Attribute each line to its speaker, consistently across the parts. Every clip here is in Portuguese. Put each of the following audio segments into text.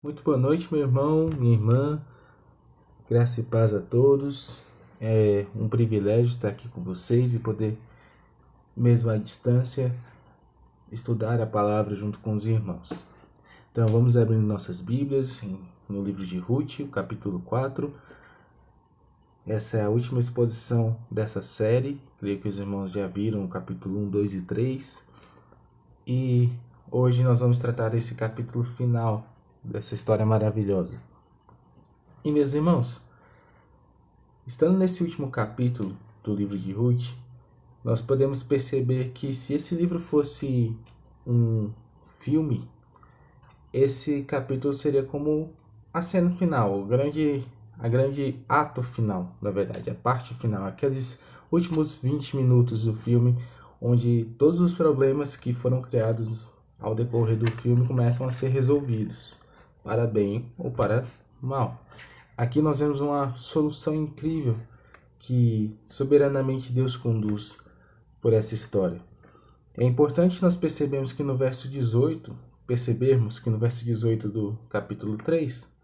Speaker 1: Muito boa noite, meu irmão, minha irmã. Graça e paz a todos. É um privilégio estar aqui com vocês e poder, mesmo à distância, estudar a palavra junto com os irmãos. Então, vamos abrir nossas Bíblias no livro de Ruth, o capítulo 4. Essa é a última exposição dessa série. Creio que os irmãos já viram o capítulo 1, 2 e 3. E hoje nós vamos tratar desse capítulo final dessa história maravilhosa. E, meus irmãos, estando nesse último capítulo do livro de Ruth, nós podemos perceber que se esse livro fosse um filme, esse capítulo seria como a cena final, a grande ato final, na verdade, a parte final, aqueles últimos 20 minutos do filme, onde todos os problemas que foram criados ao decorrer do filme começam a ser resolvidos, para bem ou para mal. Aqui nós vemos uma solução incrível que soberanamente Deus conduz por essa história. É importante nós percebermos que no verso 18 do capítulo 3,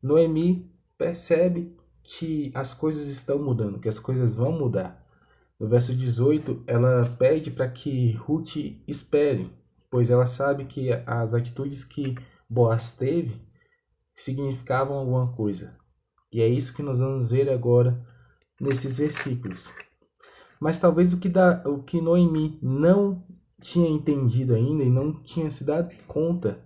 Speaker 1: Noemi percebe que as coisas estão mudando, que as coisas vão mudar. No verso 18, ela pede para que Ruth espere, pois ela sabe que as atitudes que Boaz teve significavam alguma coisa. E é isso que nós vamos ver agora nesses versículos. Mas talvez o que Noemi não tinha entendido ainda e não tinha se dado conta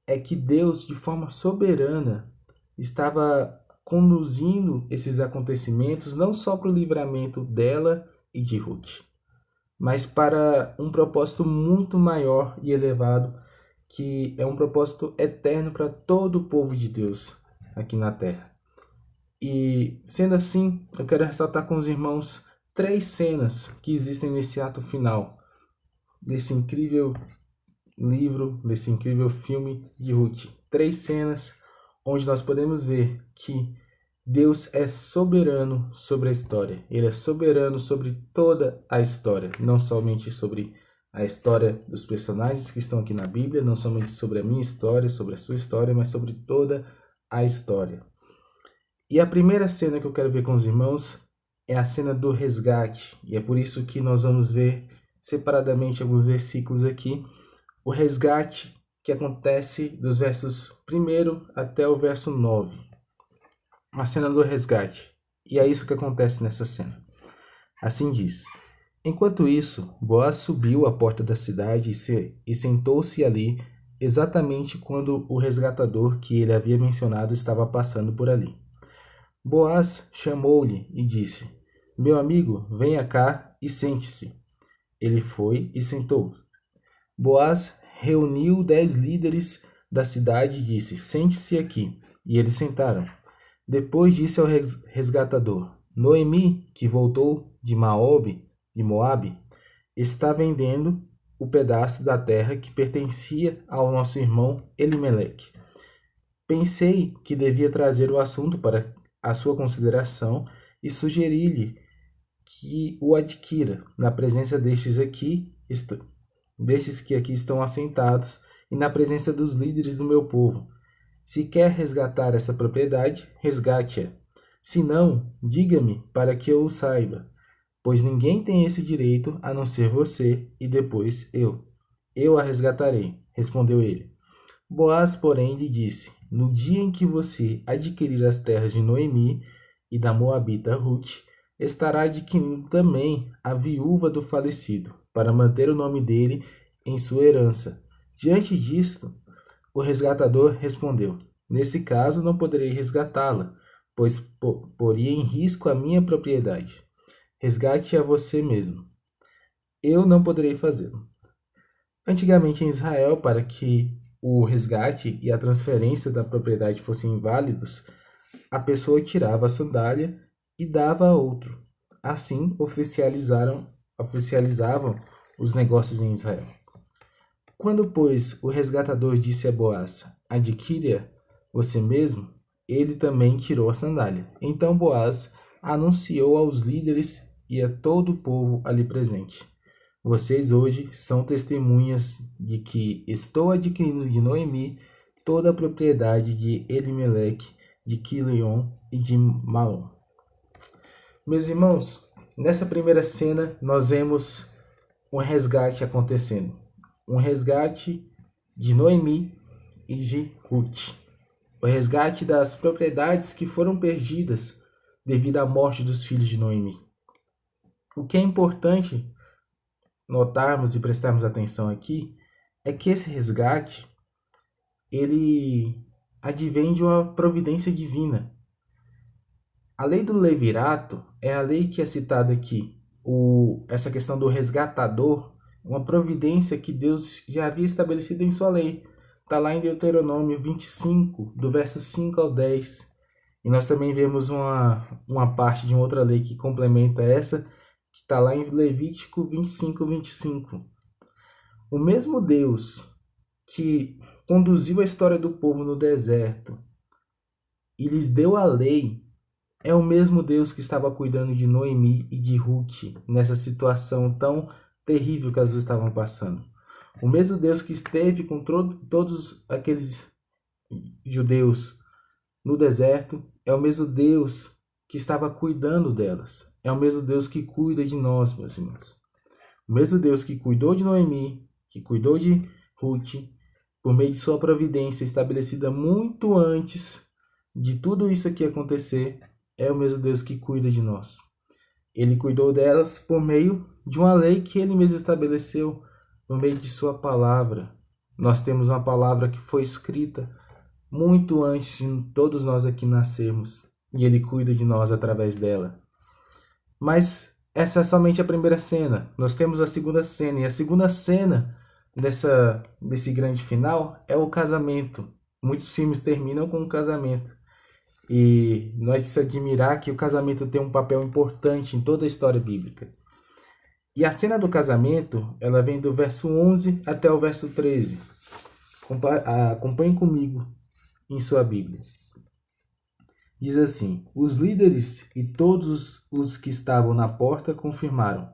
Speaker 1: é que Deus, de forma soberana, estava conduzindo esses acontecimentos não só para o livramento dela e de Ruth, mas para um propósito muito maior e elevado, que é um propósito eterno para todo o povo de Deus aqui na terra. E, sendo assim, eu quero ressaltar com os irmãos 3 cenas que existem nesse ato final, desse incrível livro, desse incrível filme de Ruth. 3 cenas onde nós podemos ver que Deus é soberano sobre a história. Ele é soberano sobre toda a história, não somente sobre a história dos personagens que estão aqui na Bíblia, não somente sobre a minha história, sobre a sua história, mas sobre toda a história. E a primeira cena que eu quero ver com os irmãos é a cena do resgate. E é por isso que nós vamos ver separadamente alguns versículos aqui. O resgate que acontece dos versos 1 até o verso 9. A cena do resgate. E é isso que acontece nessa cena. Assim diz: Enquanto isso, Boaz subiu à porta da cidade e sentou-se ali, exatamente quando o resgatador que ele havia mencionado estava passando por ali. Boaz chamou-lhe e disse: Meu amigo, venha cá e sente-se. Ele foi e sentou. Boaz reuniu 10 líderes da cidade e disse: Sente-se aqui. E eles sentaram. Depois disse ao resgatador: Noemi, que voltou de Moabe, está vendendo o pedaço da terra que pertencia ao nosso irmão Elimeleque. Pensei que devia trazer o assunto para a sua consideração e sugerir-lhe que o adquira na presença destes que aqui estão assentados e na presença dos líderes do meu povo. Se quer resgatar essa propriedade, resgate-a. Se não, diga-me para que eu o saiba, pois ninguém tem esse direito a não ser você e depois eu. Eu a resgatarei, respondeu ele. Boaz, porém, lhe disse: No dia em que você adquirir as terras de Noemi e da Moabita Ruth, estará adquirindo também a viúva do falecido, para manter o nome dele em sua herança. Diante disto, o resgatador respondeu: Nesse caso, não poderei resgatá-la, pois poria em risco a minha propriedade. Resgate a você mesmo. Eu não poderei fazê-lo. Antigamente em Israel, para que o resgate e a transferência da propriedade fossem válidos, a pessoa tirava a sandália e dava a outro. Assim oficializavam os negócios em Israel. Quando, pois, o resgatador disse a Boaz: Adquire-a você mesmo, ele também tirou a sandália. Então Boaz anunciou aos líderes e a todo o povo ali presente: Vocês hoje são testemunhas de que estou adquirindo de Noemi toda a propriedade de Elimeleque, de Quilion e de Maom. Meus irmãos, nessa primeira cena nós vemos um resgate acontecendo. Um resgate de Noemi e de Ruth. O resgate das propriedades que foram perdidas devido à morte dos filhos de Noemi. O que é importante notarmos e prestarmos atenção aqui é que esse resgate ele advém de uma providência divina. A lei do levirato é a lei que é citada aqui. Essa questão do resgatador, uma providência que Deus já havia estabelecido em sua lei. Está lá em Deuteronômio 25, do verso 5 ao 10. E nós também vemos uma parte de uma outra lei que complementa essa, que está lá em Levítico 25, 25. O mesmo Deus que conduziu a história do povo no deserto e lhes deu a lei, é o mesmo Deus que estava cuidando de Noemi e de Ruth nessa situação tão terrível que elas estavam passando. O mesmo Deus que esteve com todos aqueles judeus no deserto é o mesmo Deus que estava cuidando delas. É o mesmo Deus que cuida de nós, meus irmãos. O mesmo Deus que cuidou de Noemi, que cuidou de Ruth, por meio de sua providência estabelecida muito antes de tudo isso aqui acontecer, é o mesmo Deus que cuida de nós. Ele cuidou delas por meio de uma lei que ele mesmo estabeleceu, por meio de sua palavra. Nós temos uma palavra que foi escrita muito antes de todos nós aqui nascermos, e ele cuida de nós através dela. Mas essa é somente a primeira cena. Nós temos a segunda cena, e a segunda cena desse grande final é o casamento. Muitos filmes terminam com o casamento. E nós temos que admirar que o casamento tem um papel importante em toda a história bíblica. E a cena do casamento, ela vem do verso 11 até o verso 13. Acompanhe comigo em sua Bíblia. Diz assim: os líderes e todos os que estavam na porta confirmaram: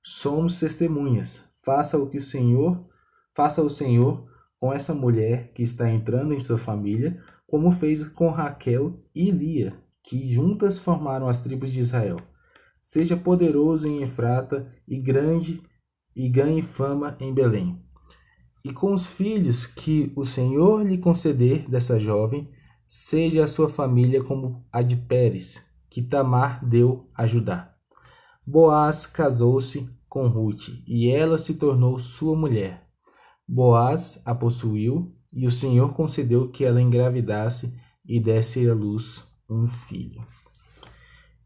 Speaker 1: somos testemunhas. Faça o Senhor com essa mulher que está entrando em sua família, como fez com Raquel e Lia, que juntas formaram as tribos de Israel. Seja poderoso em Efrata e grande e ganhe fama em Belém. E com os filhos que o Senhor lhe conceder dessa jovem, seja a sua família como a de Pérez, que Tamar deu a Judá. Boaz casou-se com Ruth, e ela se tornou sua mulher. Boaz a possuiu, e o Senhor concedeu que ela engravidasse e desse à luz um filho.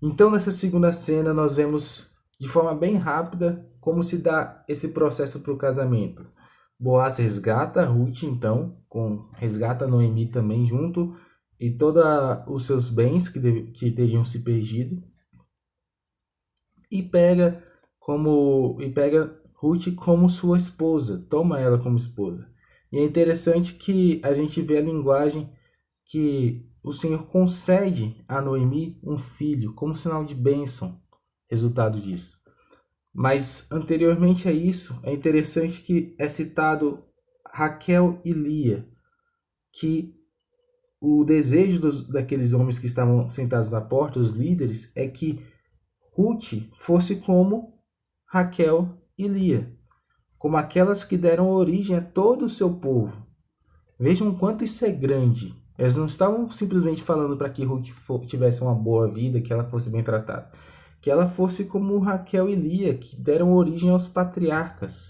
Speaker 1: Então, nessa segunda cena, nós vemos de forma bem rápida como se dá esse processo para o casamento. Boaz resgata Ruth, então, resgata Noemi também junto, e todos os seus bens que teriam se perdido, e pega Ruth como sua esposa, toma ela como esposa. E é interessante que a gente vê a linguagem que o Senhor concede a Noemi um filho, como sinal de bênção, resultado disso. Mas anteriormente a isso, é interessante que é citado Raquel e Lia, que o desejo daqueles homens que estavam sentados na porta, os líderes, é que Ruth fosse como Raquel e Lia, como aquelas que deram origem a todo o seu povo. Vejam o quanto isso é grande. Eles não estavam simplesmente falando para que Ruth tivesse uma boa vida, que ela fosse bem tratada. Que ela fosse como Raquel e Lia, que deram origem aos patriarcas.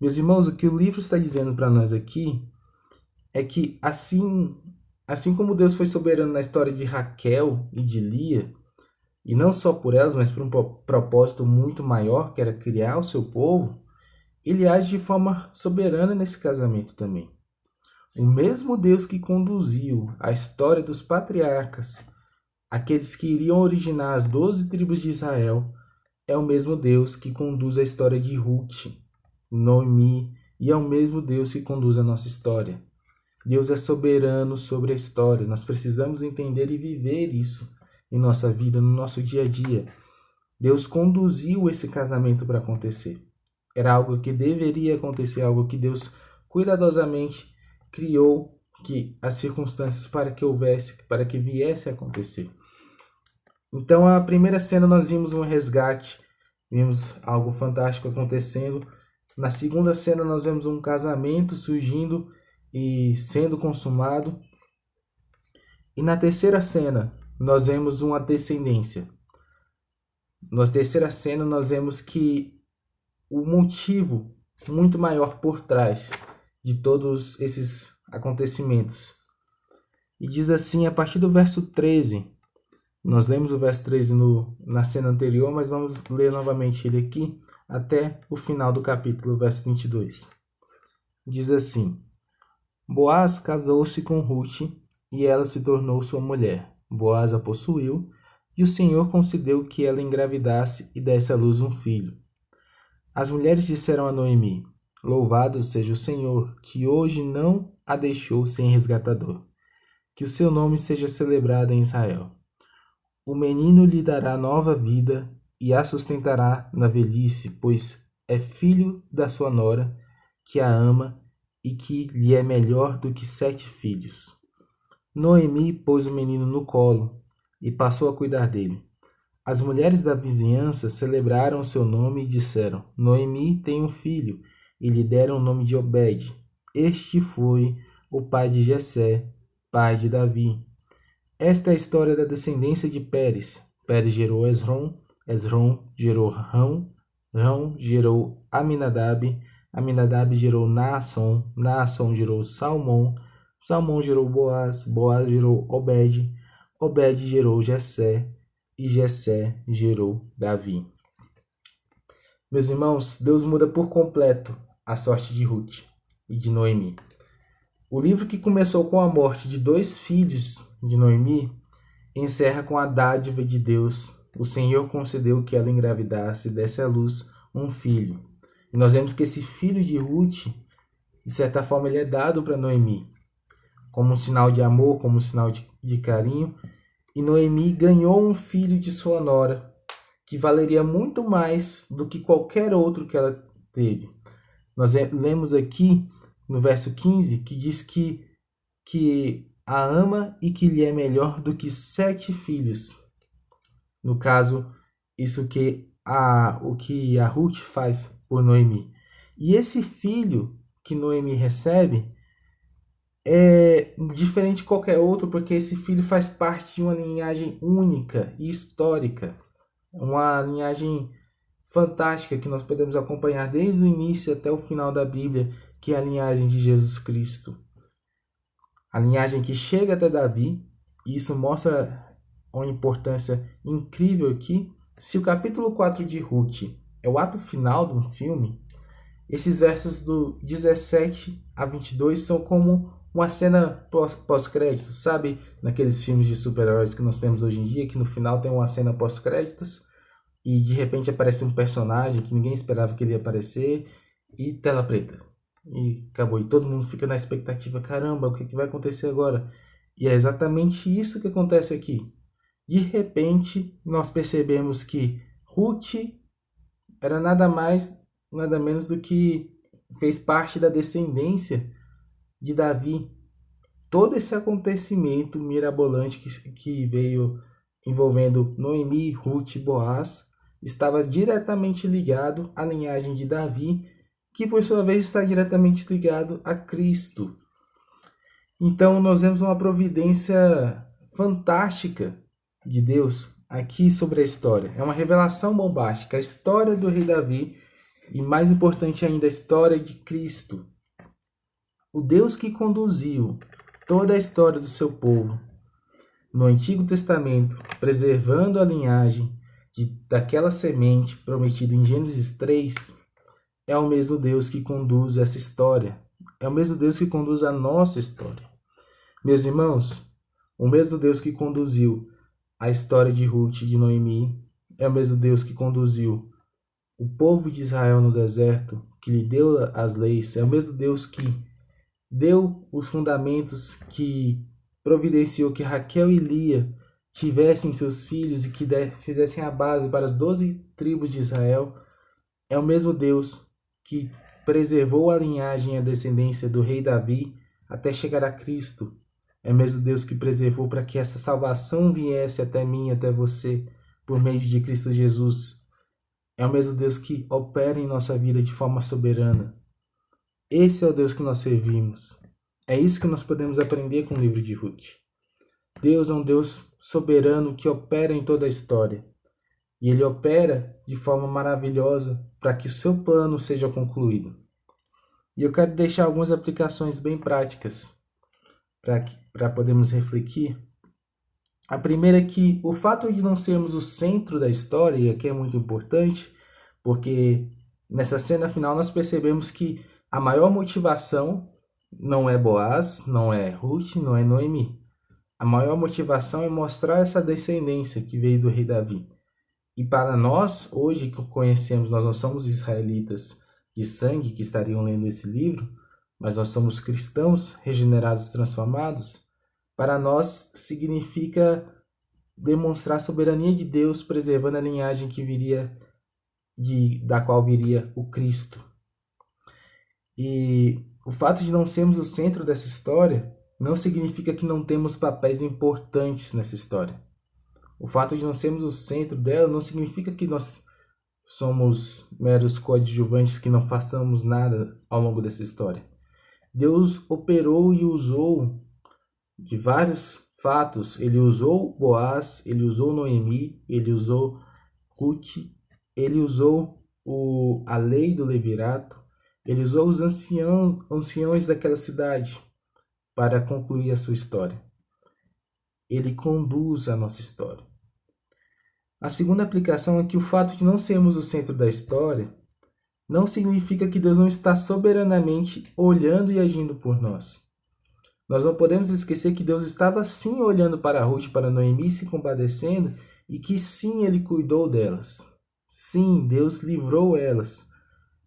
Speaker 1: Meus irmãos, o que o livro está dizendo para nós aqui é que assim como Deus foi soberano na história de Raquel e de Lia, e não só por elas, mas por um propósito muito maior, que era criar o seu povo, ele age de forma soberana nesse casamento também. O mesmo Deus que conduziu a história dos patriarcas, aqueles que iriam originar as 12 tribos de Israel, é o mesmo Deus que conduz a história de Ruth, Noemi, e é o mesmo Deus que conduz a nossa história. Deus é soberano sobre a história. Nós precisamos entender e viver isso em nossa vida, no nosso dia a dia. Deus conduziu esse casamento para acontecer. Era algo que deveria acontecer, algo que Deus cuidadosamente criou as circunstâncias para que viesse a acontecer. Então, a primeira cena nós vimos um resgate, vimos algo fantástico acontecendo. Na segunda cena nós vemos um casamento surgindo e sendo consumado. E na terceira cena nós vemos uma descendência. Na terceira cena nós vemos que o motivo muito maior por trás de todos esses acontecimentos. E diz assim, a partir do verso 13, nós lemos o verso 13 na cena anterior, mas vamos ler novamente ele aqui até o final do capítulo, verso 22. Diz assim, Boaz casou-se com Ruth e ela se tornou sua mulher. Boaz a possuiu e o Senhor concedeu que ela engravidasse e desse à luz um filho. As mulheres disseram a Noemi, Louvado seja o Senhor, que hoje não a deixou sem resgatador. Que o seu nome seja celebrado em Israel. O menino lhe dará nova vida e a sustentará na velhice, pois é filho da sua nora, que a ama e que lhe é melhor do que 7 filhos. Noemi pôs o menino no colo e passou a cuidar dele. As mulheres da vizinhança celebraram o seu nome e disseram, Noemi tem um filho, e lhe deram o nome de Obed. Este foi o pai de Jessé, pai de Davi. Esta é a história da descendência de Pérez. Pérez gerou Esrom, Esrom gerou Rão, Rão gerou Aminadab, Aminadab gerou Naasson, Naasson gerou Salmão, Salmão gerou Boaz, Boaz gerou Obed, Obed gerou Jessé, e Jessé gerou Davi. Meus irmãos, Deus muda por completo a sorte de Ruth e de Noemi. O livro que começou com a morte de 2 filhos de Noemi encerra com a dádiva de Deus. O Senhor concedeu que ela engravidasse e desse à luz um filho. E nós vemos que esse filho de Ruth, de certa forma, ele é dado para Noemi, como um sinal de amor, como um sinal de carinho. E Noemi ganhou um filho de sua nora, que valeria muito mais do que qualquer outro que ela teve. Nós lemos aqui no verso 15 que diz que a ama e que lhe é melhor do que 7 filhos. No caso, o que a Ruth faz por Noemi. E esse filho que Noemi recebe é diferente de qualquer outro, porque esse filho faz parte de uma linhagem única e histórica. Uma linhagem fantástica que nós podemos acompanhar desde o início até o final da Bíblia, que é a linhagem de Jesus Cristo. A linhagem que chega até Davi, e isso mostra uma importância incrível aqui. Se o capítulo 4 de Ruth é o ato final de um filme, esses versos do 17 a 22 são como uma cena pós-créditos, sabe? Naqueles filmes de super-heróis que nós temos hoje em dia, que no final tem uma cena pós-créditos e de repente aparece um personagem que ninguém esperava que ele ia aparecer e tela preta. E acabou. E todo mundo fica na expectativa, caramba, o que vai acontecer agora? E é exatamente isso que acontece aqui. De repente, nós percebemos que Ruth era nada mais, nada menos do que fez parte da descendência de Davi. Todo esse acontecimento mirabolante que veio envolvendo Noemi, Ruth e Boaz estava diretamente ligado à linhagem de Davi, que por sua vez está diretamente ligado a Cristo. Então nós vemos uma providência fantástica de Deus aqui sobre a história. É uma revelação bombástica, a história do rei Davi e, mais importante ainda, a história de Cristo. O Deus que conduziu toda a história do seu povo no Antigo Testamento, preservando a linhagem daquela semente prometida em Gênesis 3, é o mesmo Deus que conduz essa história. É o mesmo Deus que conduz a nossa história. Meus irmãos, o mesmo Deus que conduziu a história de Ruth e de Noemi é o mesmo Deus que conduziu o povo de Israel no deserto, que lhe deu as leis. É o mesmo Deus que deu os fundamentos, que providenciou que Raquel e Lia tivessem seus filhos e que fizessem a base para as 12 tribos de Israel. É o mesmo Deus que preservou a linhagem e a descendência do rei Davi até chegar a Cristo. É o mesmo Deus que preservou para que essa salvação viesse até mim, até você, por meio de Cristo Jesus. É o mesmo Deus que opera em nossa vida de forma soberana. Esse é o Deus que nós servimos. É isso que nós podemos aprender com o livro de Ruth. Deus é um Deus soberano que opera em toda a história. E Ele opera de forma maravilhosa para que o seu plano seja concluído. E eu quero deixar algumas aplicações bem práticas para podermos refletir. A primeira é que o fato de não sermos o centro da história, e aqui é muito importante, porque nessa cena final nós percebemos que a maior motivação não é Boaz, não é Ruth, não é Noemi. A maior motivação é mostrar essa descendência que veio do rei Davi. E para nós, hoje que conhecemos, nós não somos israelitas de sangue que estariam lendo esse livro, mas nós somos cristãos regenerados e transformados. Para nós significa demonstrar a soberania de Deus, preservando a linhagem que viria da qual viria o Cristo. E o fato de não sermos o centro dessa história não significa que não temos papéis importantes nessa história. O fato de não sermos o centro dela não significa que nós somos meros coadjuvantes, que não façamos nada ao longo dessa história. Deus operou e usou de vários fatos. Ele usou Boaz, ele usou Noemi, ele usou Ruth, ele usou a lei do levirato, ele usou os anciões daquela cidade para concluir a sua história. Ele conduz a nossa história. A segunda aplicação é que o fato de não sermos o centro da história não significa que Deus não está soberanamente olhando e agindo por nós. Nós não podemos esquecer que Deus estava sim olhando para Ruth e para Noemi, se compadecendo, e que sim, Ele cuidou delas. Sim, Deus livrou elas,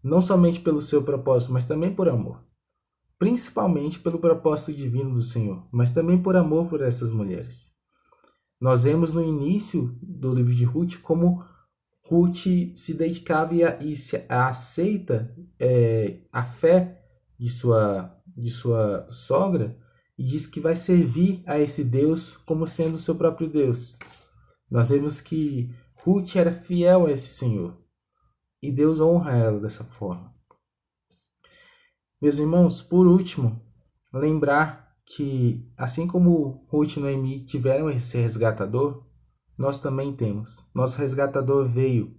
Speaker 1: não somente pelo seu propósito, mas também por amor. Principalmente pelo propósito divino do Senhor, mas também por amor por essas mulheres. Nós vemos no início do livro de Ruth como Ruth se dedicava e aceita a fé de sua sogra e diz que vai servir a esse Deus como sendo o seu próprio Deus. Nós vemos que Ruth era fiel a esse Senhor e Deus honra ela dessa forma. Meus irmãos, por último, lembrar que assim como Ruth e Noemi tiveram esse resgatador, nós também temos. Nosso resgatador veio,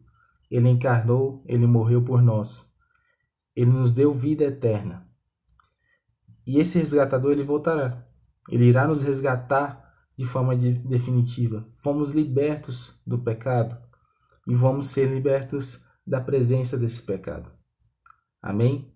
Speaker 1: ele encarnou, ele morreu por nós. Ele nos deu vida eterna. E esse resgatador, ele voltará. Ele irá nos resgatar de forma definitiva. Fomos libertos do pecado e vamos ser libertos da presença desse pecado. Amém?